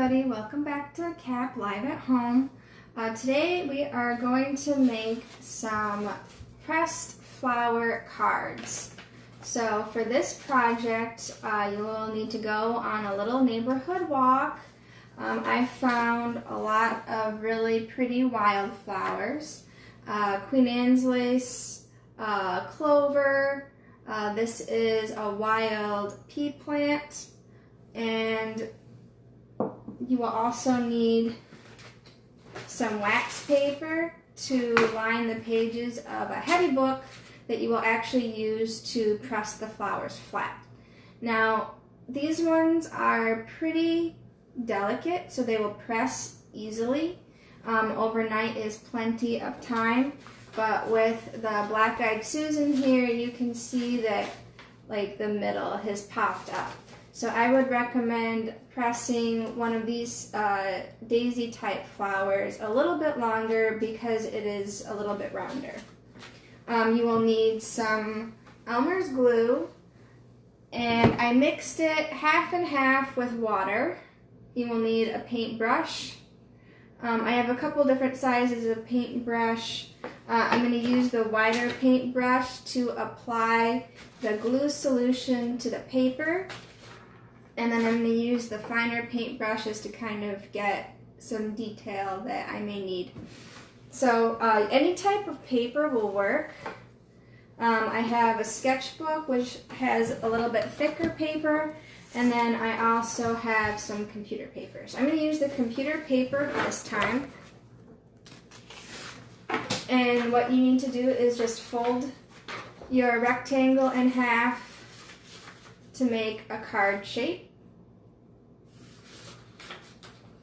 Everybody, welcome back to Cap Live at Home. Today we are going to make some pressed flower cards. So for this project, you will need to go on a little neighborhood walk. I found a lot of really pretty wildflowers. Queen Anne's lace, clover, this is a wild pea plant, and you will also need some wax paper to line the pages of a heavy book that you will actually use to press the flowers flat. Now, these ones are pretty delicate, so they will press easily. Overnight is plenty of time, but with the Black-Eyed Susan here, you can see that like the middle has popped up. So I would recommend pressing one of these daisy type flowers a little bit longer because it is a little bit rounder. You will need some Elmer's glue, and I mixed it half and half with water. You will need a paintbrush. I have a couple different sizes of paintbrush. I'm going to use the wider paintbrush to apply the glue solution to the paper. And then I'm going to use the finer paintbrushes to kind of get some detail that I may need. So any type of paper will work. I have a sketchbook which has a little bit thicker paper, and then I also have some computer paper. So I'm going to use the computer paper this time. And what you need to do is just fold your rectangle in half to make a card shape.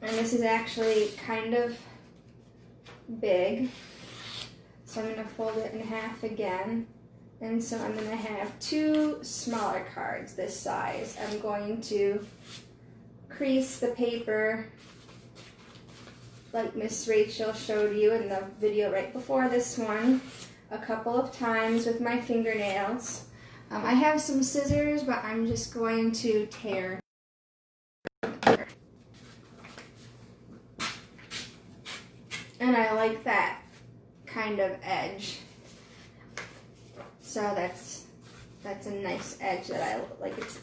And this is actually kind of big, so I'm going to fold it in half again. And so I'm going to have two smaller cards this size. I'm going to crease the paper like Miss Rachel showed you in the video right before this one a couple of times with my fingernails. I have some scissors, but I'm just going to tear. And I like that kind of edge. So that's a nice edge that I like. It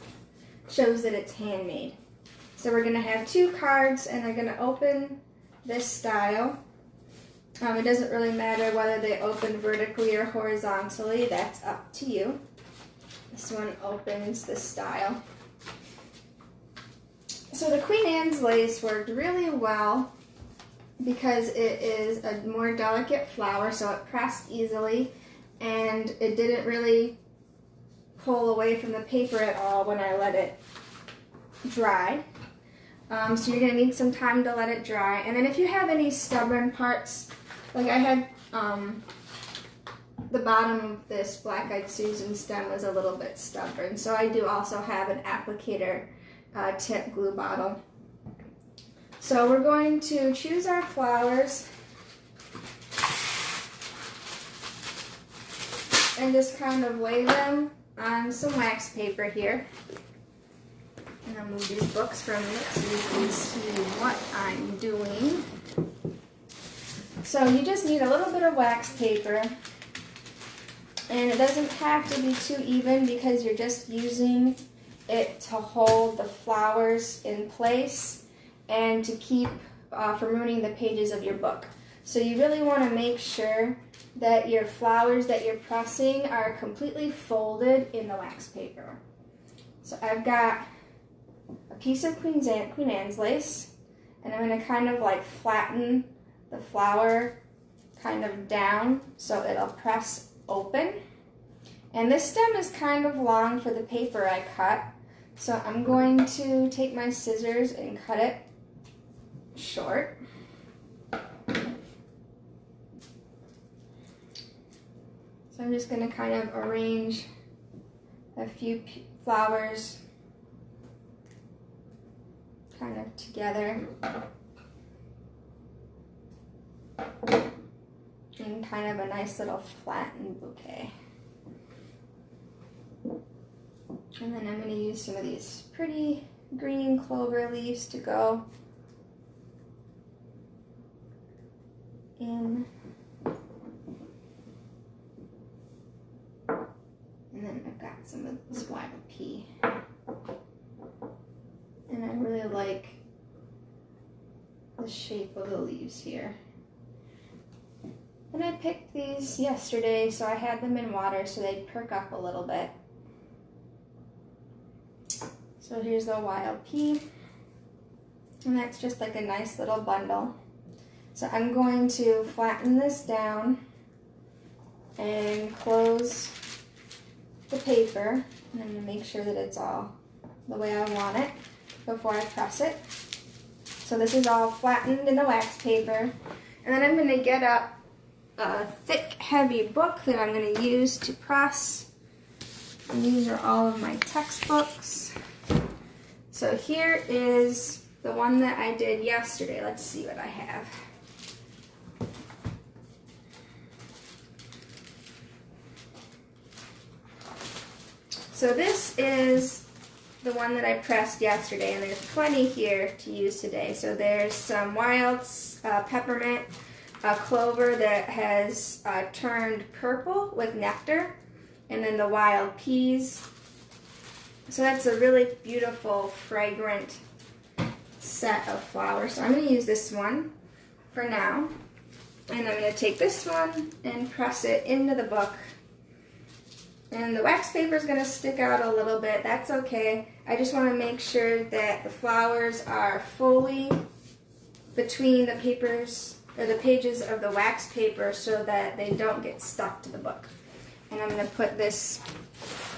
shows that it's handmade. So we're gonna have two cards, and they're gonna open this style. It doesn't really matter whether they open vertically or horizontally. That's up to you. This one opens this style. So the Queen Anne's lace worked really well because it is a more delicate flower, so it pressed easily, and it didn't really pull away from the paper at all when I let it dry. So you're going to need some time to let it dry. And then if you have any stubborn parts, like I had the bottom of this Black-Eyed Susan stem was a little bit stubborn, so I do also have an applicator tip glue bottle. So we're going to choose our flowers and just kind of lay them on some wax paper here. And I'll move these books from me so you can see what I'm doing. So you just need a little bit of wax paper, and it doesn't have to be too even because you're just using it to hold the flowers in place and to keep from ruining the pages of your book. So you really want to make sure that your flowers that you're pressing are completely folded in the wax paper. So I've got a piece of Queen Anne's lace, and I'm going to kind of like flatten the flower kind of down so it'll press open. And this stem is kind of long for the paper I cut, so I'm going to take my scissors and cut it short. So I'm just going to kind of arrange a few flowers kind of together in kind of a nice little flattened bouquet. And then I'm going to use some of these pretty green clover leaves to go in. And then I've got some of this soapy. And I really like the shape of the leaves here. And I picked these yesterday, so I had them in water so they'd perk up a little bit. So here's the wild pea. And that's just like a nice little bundle. So I'm going to flatten this down and close the paper. And I'm going to make sure that it's all the way I want it before I press it. So this is all flattened in the wax paper. And then I'm going to get up a thick, heavy book that I'm going to use to press. And these are all of my textbooks. So here is the one that I did yesterday. Let's see what I have. So this is the one that I pressed yesterday, and there's plenty here to use today. So there's some wild peppermint, clover that has turned purple with nectar, and then the wild peas. So that's a really beautiful, fragrant set of flowers. So I'm going to use this one for now, and I'm going to take this one and press it into the book. And the wax paper is going to stick out a little bit. That's okay. I just want to make sure that the flowers are fully between the papers or the pages of the wax paper so that they don't get stuck to the book. And I'm going to put this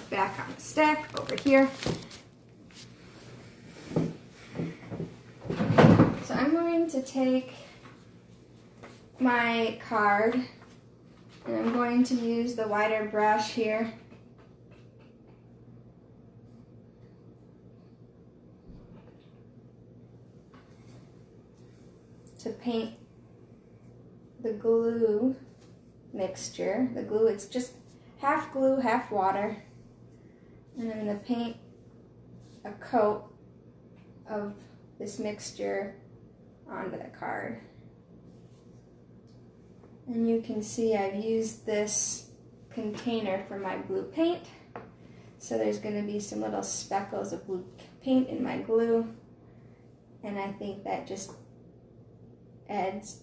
back on the stack over here. So I'm going to take my card and I'm going to use the wider brush here to paint the glue mixture. The glue, it's just half glue, half water. And I'm going to paint a coat of this mixture onto the card. And you can see I've used this container for my blue paint. So there's going to be some little speckles of blue paint in my glue. And I think that just adds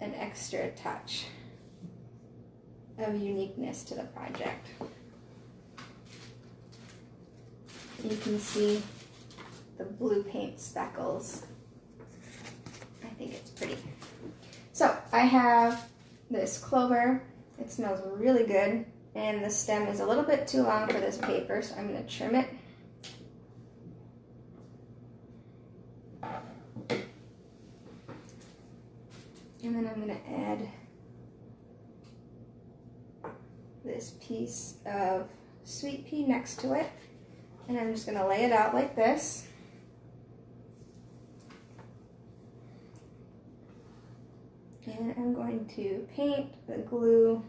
an extra touch of uniqueness to the project. You can see the blue paint speckles. I think it's pretty. So I have this clover. It smells really good, and the stem is a little bit too long for this paper, so I'm going to trim it. And then I'm going to add this piece of sweet pea next to it, and I'm just going to lay it out like this. And I'm going to paint the glue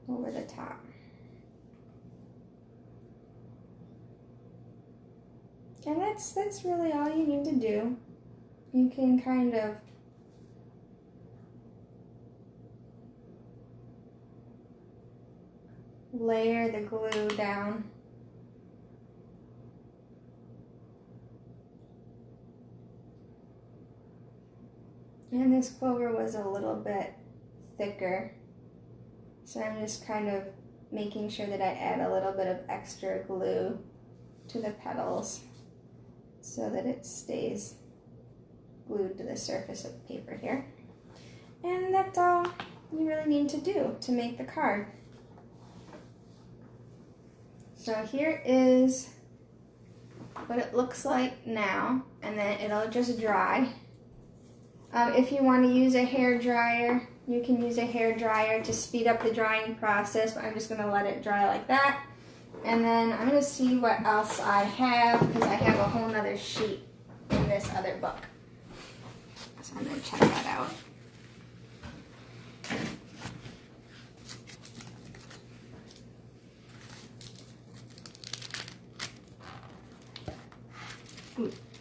over the top. And that's really all you need to do. You can kind of layer the glue down. And this clover was a little bit thicker, so I'm just kind of making sure that I add a little bit of extra glue to the petals so that it stays glued to the surface of the paper here. And that's all you really need to do to make the card. So here is what it looks like now, and then it'll just dry. If you want to use a hair dryer, you can use a hair dryer to speed up the drying process, but I'm just going to let it dry like that. And then I'm going to see what else I have, because I have a whole nother sheet in this other book. So I'm going to check that out.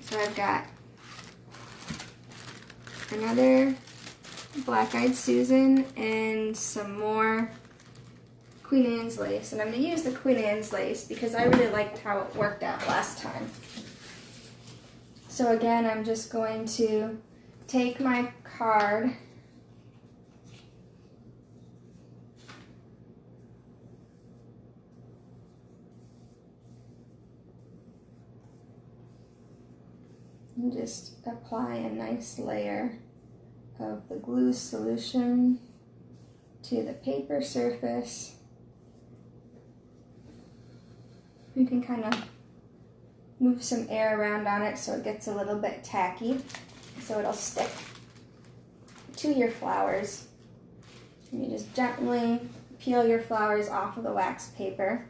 So I've got another Black-Eyed Susan and some more Queen Anne's lace. And I'm going to use the Queen Anne's lace because I really liked how it worked out last time. So again, I'm just going to take my card and just apply a nice layer of the glue solution to the paper surface. You can kind of move some air around on it so it gets a little bit tacky, so it'll stick to your flowers. And you just gently peel your flowers off of the wax paper.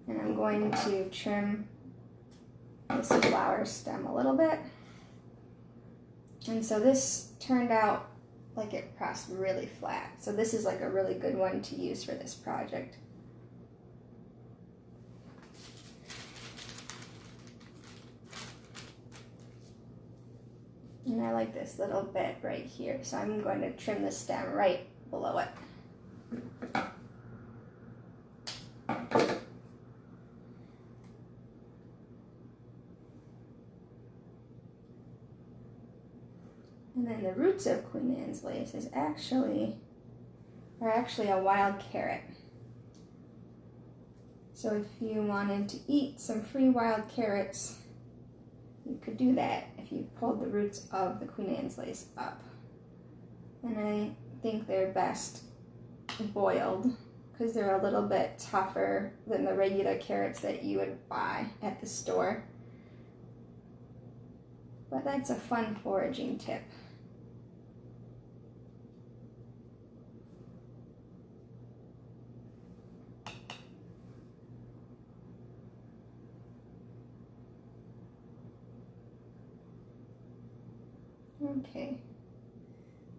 And I'm going to trim this flower stem a little bit. And so this turned out like it pressed really flat. So this is like a really good one to use for this project. And I like this little bit right here, so I'm going to trim the stem right below it. And then the roots of Queen Anne's lace are actually a wild carrot. So if you wanted to eat some free wild carrots, you could do that if you pulled the roots of the Queen Anne's lace up. And I think they're best boiled because they're a little bit tougher than the regular carrots that you would buy at the store. But that's a fun foraging tip. Okay,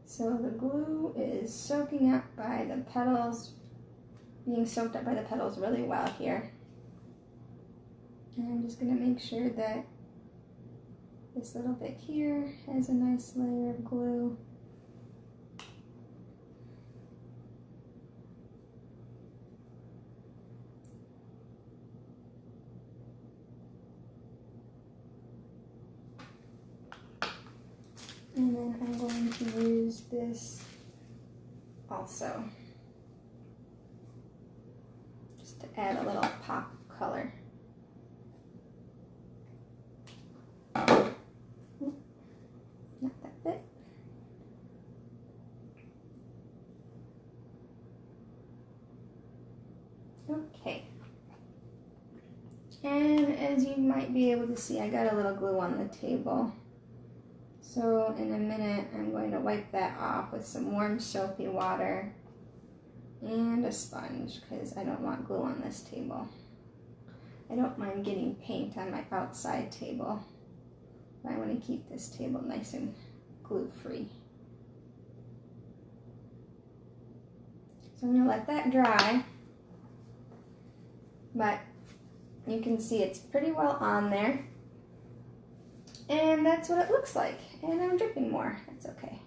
so the glue is soaking up by the petals, being soaked up by the petals really well here. And I'm just going to make sure that this little bit here has a nice layer of glue. And then I'm going to use this also, just to add a little pop of color. Not that bit. Okay. And as you might be able to see, I got a little glue on the table. So in a minute, I'm going to wipe that off with some warm soapy water and a sponge because I don't want glue on this table. I don't mind getting paint on my outside table, but I want to keep this table nice and glue-free. So I'm going to let that dry, but you can see it's pretty well on there. And that's what it looks like. And I'm dripping more. That's okay.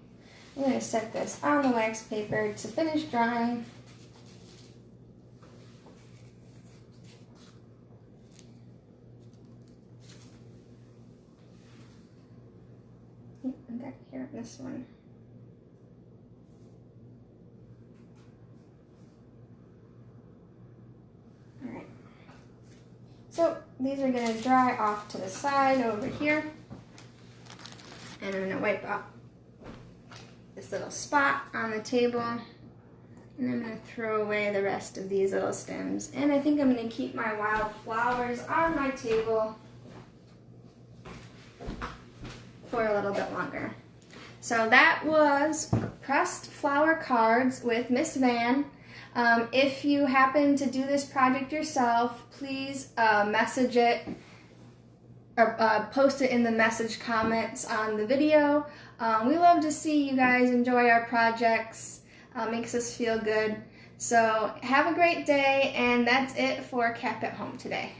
I'm going to set this on the wax paper to finish drying. I got here on this one. Alright. So these are going to dry off to the side over here. And I'm going to wipe up this little spot on the table. And I'm going to throw away the rest of these little stems. And I think I'm going to keep my wild flowers on my table for a little bit longer. So that was pressed flower cards with Miss Van. If you happen to do this project yourself, please message it or post it in the message comments on the video. We love to see you guys enjoy our projects. Makes us feel good. So have a great day, and that's it for Cap at Home today.